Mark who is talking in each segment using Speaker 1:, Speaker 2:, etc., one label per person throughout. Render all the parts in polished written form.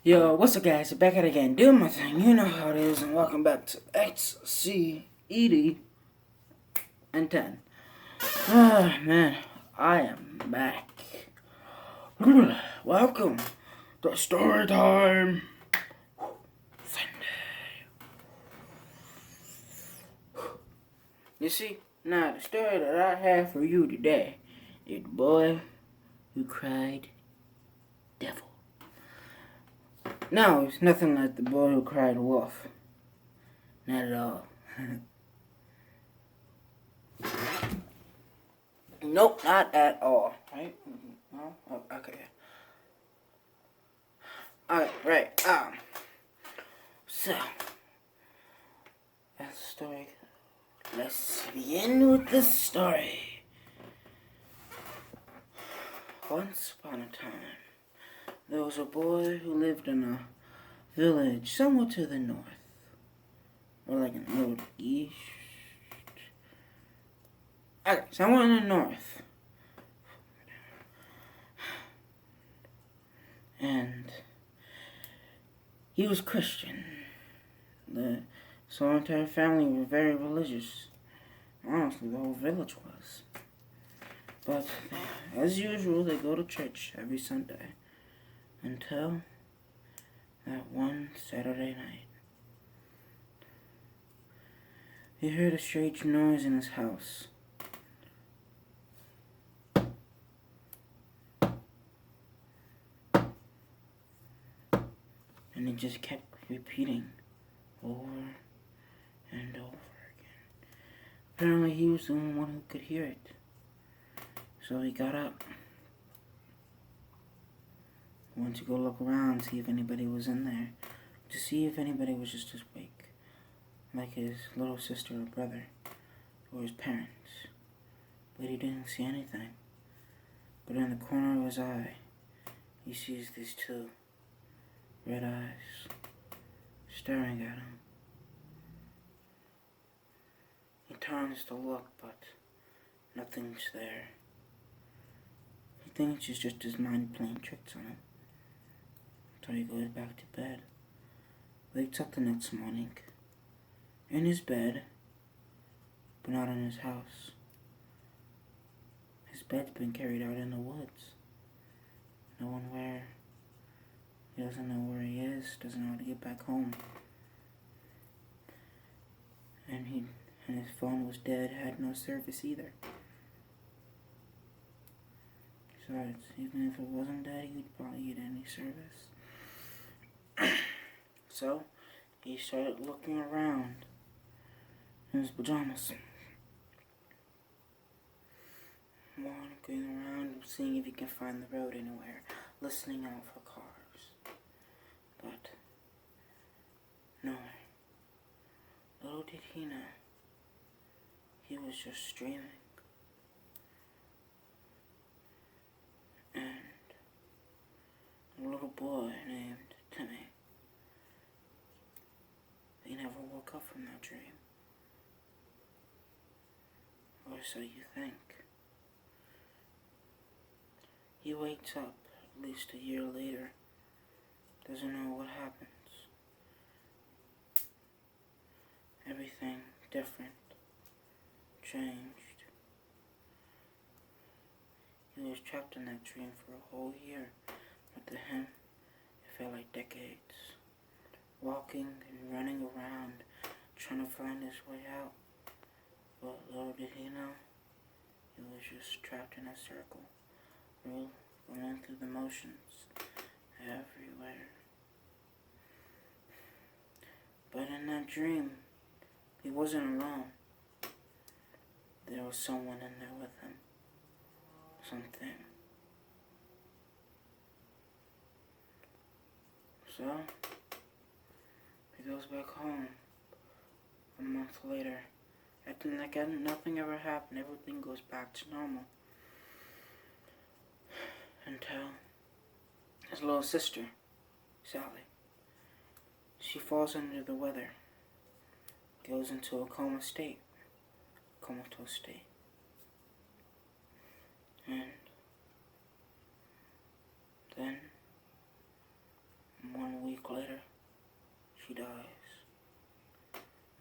Speaker 1: Yo, what's up guys? Back at it again, doing my thing, you know how it is, and welcome back to XCED and 10. Ah, man, I am back. Welcome to story time. Sunday. You see, now the story that I have for you today is the boy who cried devil. No, it's nothing like the boy who cried wolf. Not at all. Nope, not at all. Right? No? Oh, okay. Alright, right. So, that's the story. Let's begin with the story. Once upon a time, there was a boy who lived in a village somewhere to the north. Or like in the middle east. Okay, somewhere in the north. And he was Christian. So our entire family was very religious. Honestly, the whole village was. But as usual, they go to church every Sunday until that one Saturday night. He heard a strange noise in his house. And it just kept repeating over and over again. Apparently he was the only one who could hear it. So he got up. Went to go look around, see if anybody was in there. To see if anybody was just awake. Like his little sister or brother. Or his parents. But he didn't see anything. But in the corner of his eye, he sees these two red eyes staring at him. He turns to look, but nothing's there. He thinks it's just his mind playing tricks on him. So he goes back to bed. Wakes up the next morning. In his bed, but not in his house. His bed's been carried out in the woods. No one where. He doesn't know where he is, doesn't know how to get back home. And his phone was dead, had no service either. Besides, even if it wasn't dead, he'd probably get any service. So, he started looking around in his pajamas. Walking around, seeing if he can find the road anywhere, listening out for cars. But nowhere. Little did he know, he was just dreaming. And a little boy named Timmy, he never woke up from that dream. Or so you think. He wakes up at least a year later. Doesn't know what happens. Everything different. Changed. He was trapped in that dream for a whole year. But to him, it felt like decades. Walking and running around, trying to find his way out. But little did he know, he was just trapped in a circle. Going through the motions everywhere. But in that dream, he wasn't alone. There was someone in there with him. Something. So, he goes back home a month later, acting like nothing ever happened. Everything goes back to normal. Until his little sister, Sally, she falls under the weather, goes into a coma state, comatose state. And then 1 week later, she dies.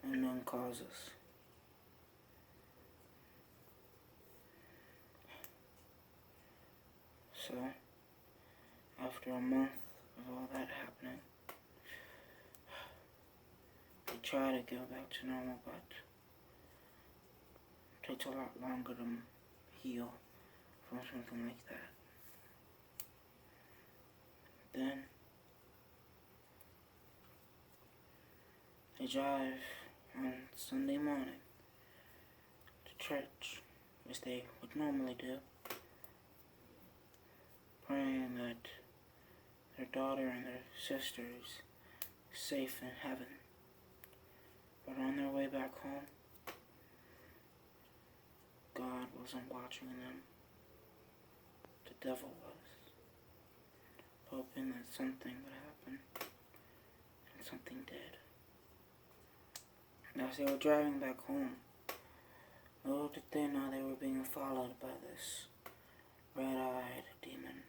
Speaker 1: Unknown causes. So, after a month of all that happening, they try to go back to normal, but it takes a lot longer to heal from something like that. Then, they drive on Sunday morning to church, as they would normally do, praying that their daughter and their sister is safe in heaven. But on their way back home, God wasn't watching them. The devil was, hoping that something would happen, and something did. And as they were driving back home, little did they know they were being followed by this red-eyed demon,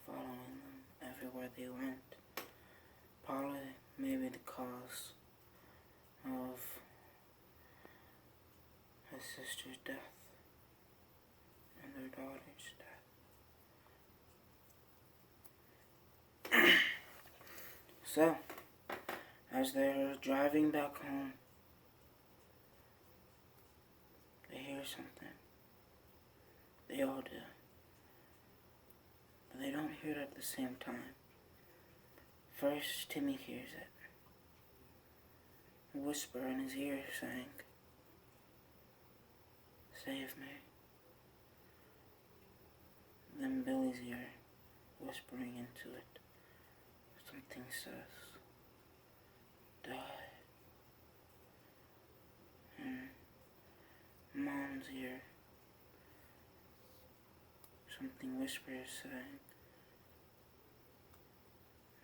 Speaker 1: following them everywhere they went. Probably maybe the cause of his sister's death and their daughter's death. So, as they're driving back home, they hear something. They all do. But they don't hear it at the same time. First, Timmy hears it. A whisper in his ear saying, "Save me." Then Billy's ear, whispering into it, something says, "Die." And Mom's ear, something whispers saying,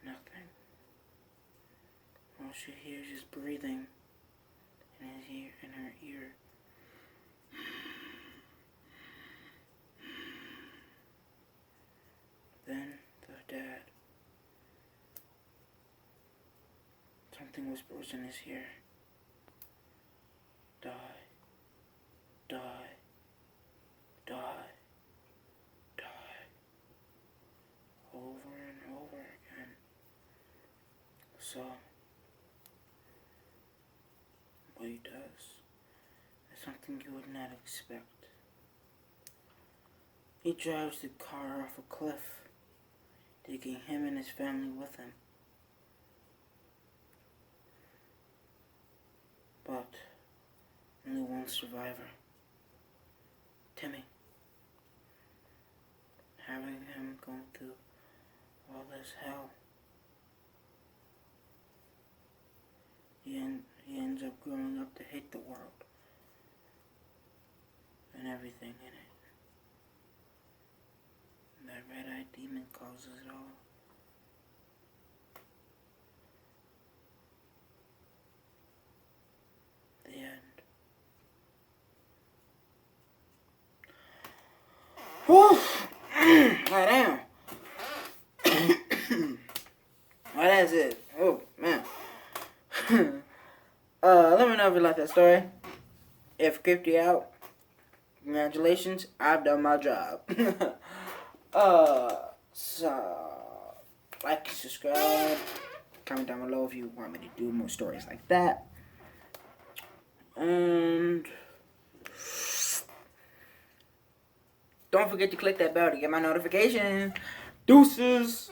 Speaker 1: "Nothing." All she hears is breathing in his ear, in her ear. Then the dad, something whispers in his ear, "Die, die, die, die," over and over again. So, what he does is something you would not expect. He drives the car off a cliff, taking him and his family with him. But only one survivor, Timmy. Having him go through all this hell, he ends up growing up to hate the world and everything in it. And that red-eyed demon causes it all. The end. Whew! Lie down. Well, that's it. Oh, man. Let me know if you like that story. If it creeped you out, congratulations, I've done my job. So, like, subscribe, comment down below if you want me to do more stories like that. And don't forget to click that bell to get my notification. Deuces!